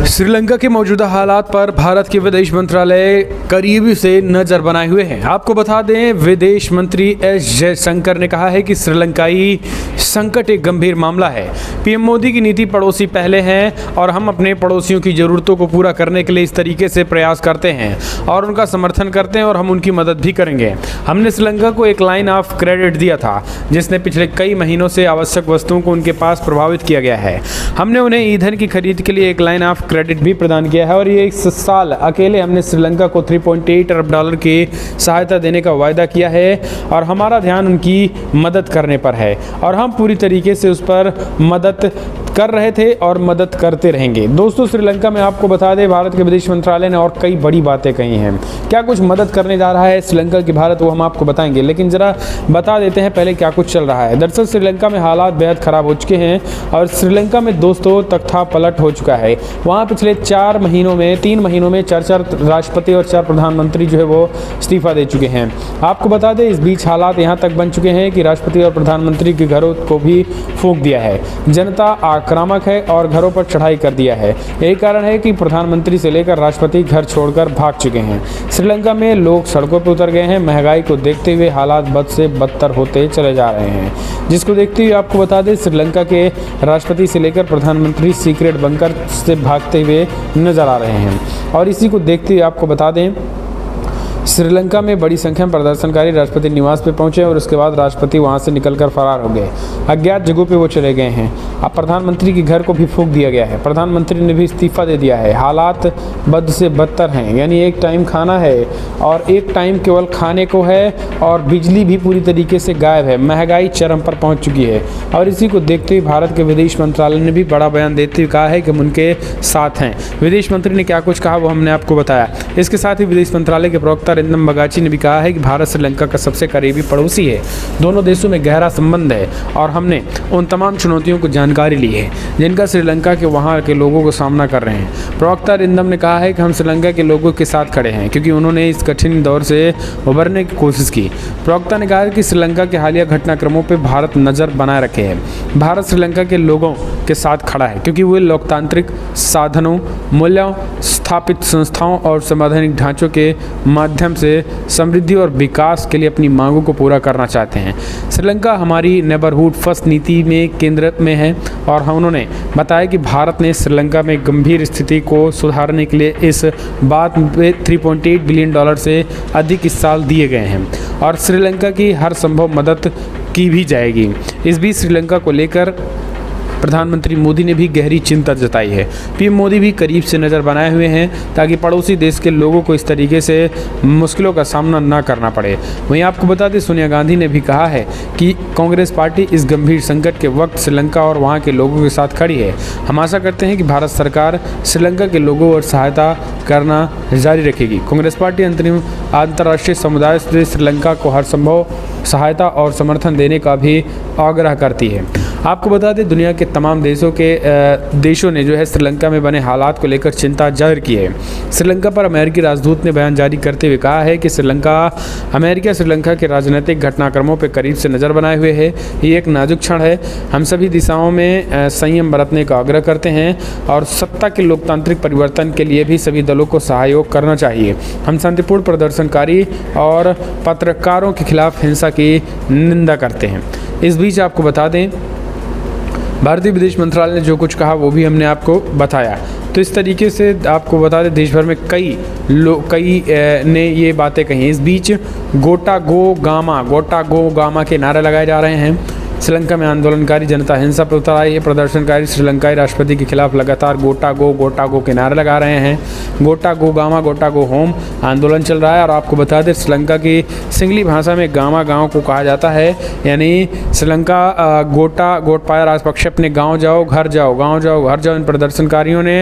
श्रीलंका के मौजूदा हालात पर भारत के विदेश मंत्रालय करीबी से नजर बनाए हुए हैं। आपको बता दें, विदेश मंत्री एस जयशंकर ने कहा है कि श्रीलंकाई संकट एक गंभीर मामला है। पीएम मोदी की नीति पड़ोसी पहले हैं और हम अपने पड़ोसियों की ज़रूरतों को पूरा करने के लिए इस तरीके से प्रयास करते हैं और उनका समर्थन करते हैं और हम उनकी मदद भी करेंगे। हमने श्रीलंका को एक लाइन ऑफ क्रेडिट दिया था जिसने पिछले कई महीनों से आवश्यक वस्तुओं को उनके पास प्रभावित किया गया है। हमने उन्हें ईंधन की खरीद के लिए एक लाइन ऑफ क्रेडिट भी प्रदान किया है और ये इस साल अकेले हमने श्रीलंका को $3.8 अरब की सहायता देने का वायदा किया है और हमारा ध्यान उनकी मदद करने पर है और हम पूरी तरीके से उस पर मदद कर रहे थे और मदद करते रहेंगे। दोस्तों, श्रीलंका में आपको बता दें, भारत के विदेश मंत्रालय ने और कई बड़ी बातें कही हैं। क्या कुछ मदद करने जा रहा है श्रीलंका की भारत, वो हम आपको बताएंगे, लेकिन ज़रा बता देते हैं पहले क्या कुछ चल रहा है। दरअसल श्रीलंका में हालात बेहद ख़राब हो चुके हैं और श्रीलंका में दोस्तों तख्ता पलट हो चुका है। वहाँ पिछले 3 महीनों में 4 राष्ट्रपति और 4 प्रधानमंत्री जो है वो इस्तीफा दे चुके हैं। आपको बता दें, इस बीच हालात यहाँ तक बन चुके हैं कि राष्ट्रपति और प्रधानमंत्री के घरों को भी फूंक दिया है। जनता आक्रामक है और घरों पर चढ़ाई कर दिया है। यही कारण है कि प्रधानमंत्री से लेकर राष्ट्रपति घर छोड़कर भाग चुके हैं। श्रीलंका में लोग सड़कों पर उतर गए हैं। महंगाई को देखते हुए हालात बद से बदतर होते चले जा रहे हैं, जिसको देखते हुए आपको बता दें, श्रीलंका के राष्ट्रपति से लेकर प्रधानमंत्री सीक्रेट बंकर से भागते हुए नजर आ रहे हैं। और इसी को देखते हुए आपको बता दें, श्रीलंका में बड़ी संख्या में प्रदर्शनकारी राष्ट्रपति निवास पे पहुंचे और उसके बाद राष्ट्रपति वहां से निकलकर फरार हो गए। अज्ञात जगहों पे वो चले गए हैं। अब प्रधानमंत्री के घर को भी फूंक दिया गया है। प्रधानमंत्री ने भी इस्तीफा दे दिया है। हालात बद से बदतर हैं, यानी एक टाइम खाना है और एक टाइम केवल खाने को है और बिजली भी पूरी तरीके से गायब है। महंगाई चरम पर पहुँच चुकी है और इसी को देखते हुए भारत के विदेश मंत्रालय ने भी बड़ा बयान देते हुए कहा है कि हम उनके साथ हैं। विदेश मंत्री ने क्या कुछ कहा वो हमने आपको बताया। इसके साथ ही विदेश मंत्रालय के प्रवक्ता रिंदम बगाची ने भी कहा है कि भारत श्रीलंका का सबसे करीबी पड़ोसी है। दोनों देशों में गहरा संबंध है और हमने उन तमाम चुनौतियों को जानकारी ली है जिनका श्रीलंका के वहाँ के लोगों को सामना कर रहे हैं। प्रवक्ता रिंदम ने कहा है कि हम श्रीलंका के लोगों के साथ खड़े हैं क्योंकि उन्होंने इस कठिन दौर से उबरने की कोशिश की। प्रवक्ता ने कहा कि श्रीलंका के हालिया घटनाक्रमों पर भारत नज़र बनाए रखे है। भारत श्रीलंका के लोगों के साथ खड़ा है क्योंकि वे लोकतांत्रिक साधनों, मूल्यों, स्थापित संस्थाओं और संवैधानिक ढांचों के माध्यम से समृद्धि और विकास के लिए अपनी मांगों को पूरा करना चाहते हैं। श्रीलंका हमारी नेबरहुड फर्स्ट नीति में केंद्र में है और उन्होंने बताया कि भारत ने श्रीलंका में गंभीर स्थिति को सुधारने के लिए इस बात में $3.8 बिलियन से अधिक इस साल दिए गए हैं और श्रीलंका की हर संभव मदद की भी जाएगी। इस बीच श्रीलंका को लेकर प्रधानमंत्री मोदी ने भी गहरी चिंता जताई है। पीएम मोदी भी करीब से नज़र बनाए हुए हैं ताकि पड़ोसी देश के लोगों को इस तरीके से मुश्किलों का सामना ना करना पड़े। वहीं आपको बता दें, सोनिया गांधी ने भी कहा है कि कांग्रेस पार्टी इस गंभीर संकट के वक्त श्रीलंका और वहां के लोगों के साथ खड़ी है। हम आशा करते हैं कि भारत सरकार श्रीलंका के लोगों और सहायता करना जारी रखेगी। कांग्रेस पार्टी अंतर्राष्ट्रीय समुदाय से श्रीलंका को हर संभव सहायता और समर्थन देने का भी आग्रह करती है। आपको बता दें, दुनिया के तमाम देशों ने जो है श्रीलंका में बने हालात को लेकर चिंता जाहिर की है। श्रीलंका पर अमेरिकी राजदूत ने बयान जारी करते हुए कहा है कि अमेरिका श्रीलंका के राजनीतिक घटनाक्रमों पर करीब से नज़र बनाए हुए है। ये एक नाजुक क्षण है। हम सभी दिशाओं में संयम बरतने का आग्रह करते हैं और सत्ता के लोकतांत्रिक परिवर्तन के लिए भी सभी दलों को सहयोग करना चाहिए। हम शांतिपूर्ण प्रदर्शनकारी और पत्रकारों के खिलाफ हिंसा की निंदा करते हैं। इस बीच आपको बता दें, भारतीय विदेश मंत्रालय ने जो कुछ कहा वो भी हमने आपको बताया। तो इस तरीके से आपको बता दें, देश भर में कई ने ये बातें कही। इस बीच गोटा गो गामा के नारे लगाए जा रहे हैं। श्रीलंका में आंदोलनकारी जनता हिंसा पर उतर आई है। प्रदर्शनकारी श्रीलंकाई राष्ट्रपति के खिलाफ लगातार गोटा गो के नारे लगा रहे हैं। गोटा गो गामा, गोटा गो होम आंदोलन चल रहा है और आपको बता दें, श्रीलंका की सिंगली भाषा में गामा गाँव को कहा जाता है, यानी श्रीलंका गोटपाया राजपक्षे अपने गाँव जाओ घर जाओ। इन प्रदर्शनकारियों ने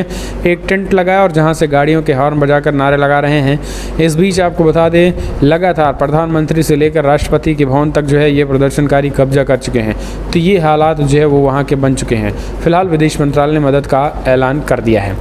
एक टेंट लगाया और जहाँ से गाड़ियों के हॉर्न बजाकर नारे लगा रहे हैं। इस बीच आपको बता दें, लगातार प्रधानमंत्री से लेकर राष्ट्रपति के भवन तक जो है ये प्रदर्शनकारी कब्जा कर चुके हैं। तो ये हालात जो है वो वहाँ के बन चुके हैं। फिलहाल विदेश मंत्रालय ने मदद का ऐलान कर दिया है।